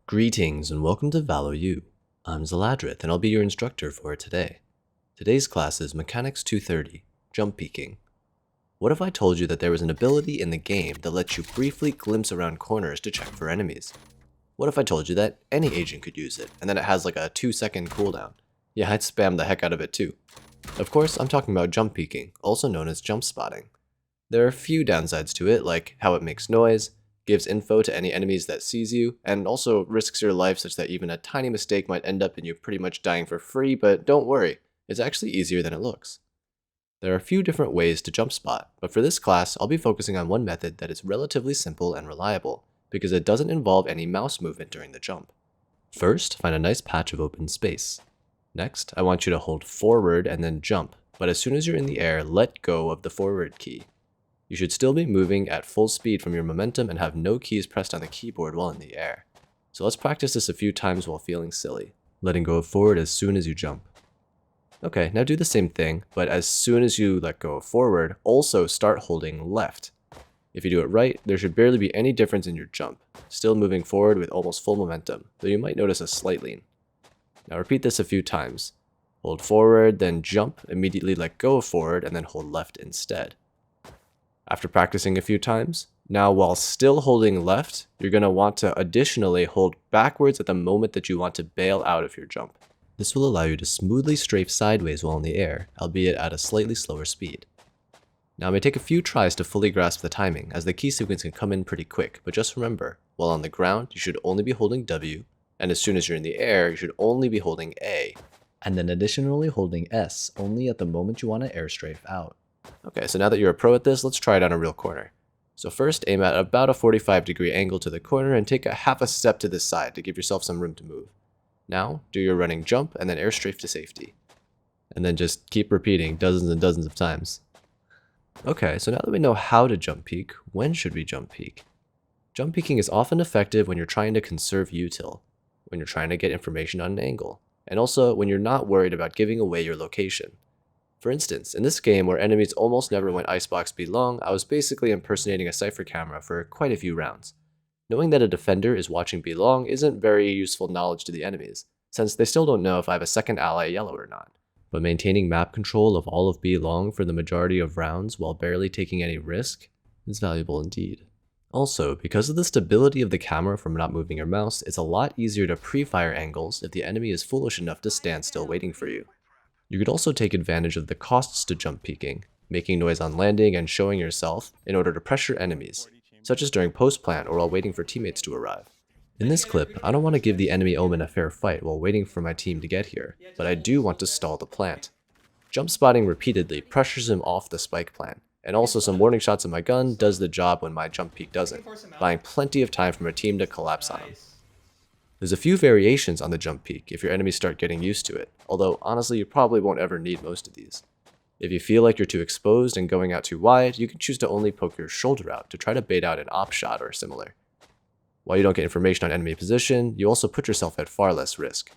Greetings and welcome to ValoU. I'm Zaladrith and I'll be your instructor for today. Today's class is Mechanics 230, Jump Peeking. What if I told you that there was an ability in the game that lets you briefly glimpse around corners to check for enemies? What if I told you that any agent could use it, and then it has like a 2-second cooldown? Yeah, I'd spam the heck out of it too. Of course, I'm talking about jump peeking, also known as jump spotting. There are a few downsides to it, like how it makes noise, gives info to any enemies that sees you, and also risks your life such that even a tiny mistake might end up in you pretty much dying for free, but don't worry, it's actually easier than it looks. There are a few different ways to jump spot, but for this class, I'll be focusing on one method that is relatively simple and reliable, because it doesn't involve any mouse movement during the jump. First, find a nice patch of open space. Next, I want you to hold forward and then jump, but as soon as you're in the air, let go of the forward key. You should still be moving at full speed from your momentum and have no keys pressed on the keyboard while in the air. So let's practice this a few times while feeling silly, letting go of forward as soon as you jump. Okay, now do the same thing, but as soon as you let go of forward, also start holding left. If you do it right, there should barely be any difference in your jump, still moving forward with almost full momentum, though you might notice a slight lean. Now repeat this a few times. Hold forward, then jump, immediately let go of forward, and then hold left instead. After practicing a few times, now while still holding left, you're going to want to additionally hold backwards at the moment that you want to bail out of your jump. This will allow you to smoothly strafe sideways while in the air, albeit at a slightly slower speed. Now it may take a few tries to fully grasp the timing, as the key sequence can come in pretty quick, but just remember, while on the ground, you should only be holding W, and as soon as you're in the air, you should only be holding A, and then additionally holding S only at the moment you want to air strafe out. Okay, so now that you're a pro at this, let's try it on a real corner. So first, aim at about a 45-degree angle to the corner and take a half a step to the side to give yourself some room to move. Now, do your running jump and then air strafe to safety. And then just keep repeating dozens and dozens of times. Okay, so now that we know how to jump peek, when should we jump peek? Jump peeking is often effective when you're trying to conserve util, when you're trying to get information on an angle, and also when you're not worried about giving away your location. For instance, in this game where enemies almost never went icebox B long, I was basically impersonating a Cypher camera for quite a few rounds. Knowing that a defender is watching B long isn't very useful knowledge to the enemies, since they still don't know if I have a second ally yellow or not. But maintaining map control of all of B long for the majority of rounds while barely taking any risk is valuable indeed. Also, because of the stability of the camera from not moving your mouse, it's a lot easier to pre-fire angles if the enemy is foolish enough to stand still waiting for you. You could also take advantage of the costs to jump peeking, making noise on landing and showing yourself in order to pressure enemies, such as during post-plant or while waiting for teammates to arrive. In this clip, I don't want to give the enemy Omen a fair fight while waiting for my team to get here, but I do want to stall the plant. Jump spotting repeatedly pressures him off the spike plant, and also some warning shots of my gun does the job when my jump peek doesn't, buying plenty of time for my team to collapse on him. There's a few variations on the jump peek if your enemies start getting used to it, although honestly you probably won't ever need most of these. If you feel like you're too exposed and going out too wide, you can choose to only poke your shoulder out to try to bait out an op shot or similar. While you don't get information on enemy position, you also put yourself at far less risk.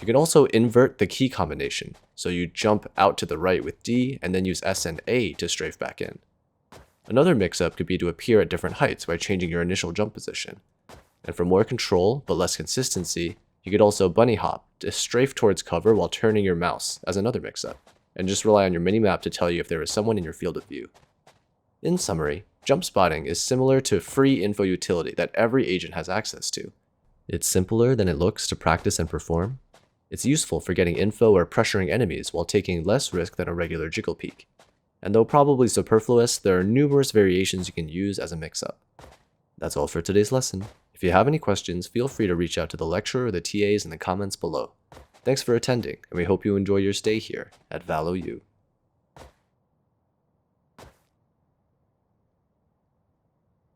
You can also invert the key combination, so you jump out to the right with D and then use S and A to strafe back in. Another mix-up could be to appear at different heights by changing your initial jump position. And for more control, but less consistency, you could also bunny hop to strafe towards cover while turning your mouse as another mix-up, and just rely on your minimap to tell you if there is someone in your field of view. In summary, jump spotting is similar to free info utility that every agent has access to. It's simpler than it looks to practice and perform. It's useful for getting info or pressuring enemies while taking less risk than a regular jiggle peek. And though probably superfluous, there are numerous variations you can use as a mix-up. That's all for today's lesson. If you have any questions, feel free to reach out to the lecturer or the TAs in the comments below. Thanks for attending, and we hope you enjoy your stay here at ValoU.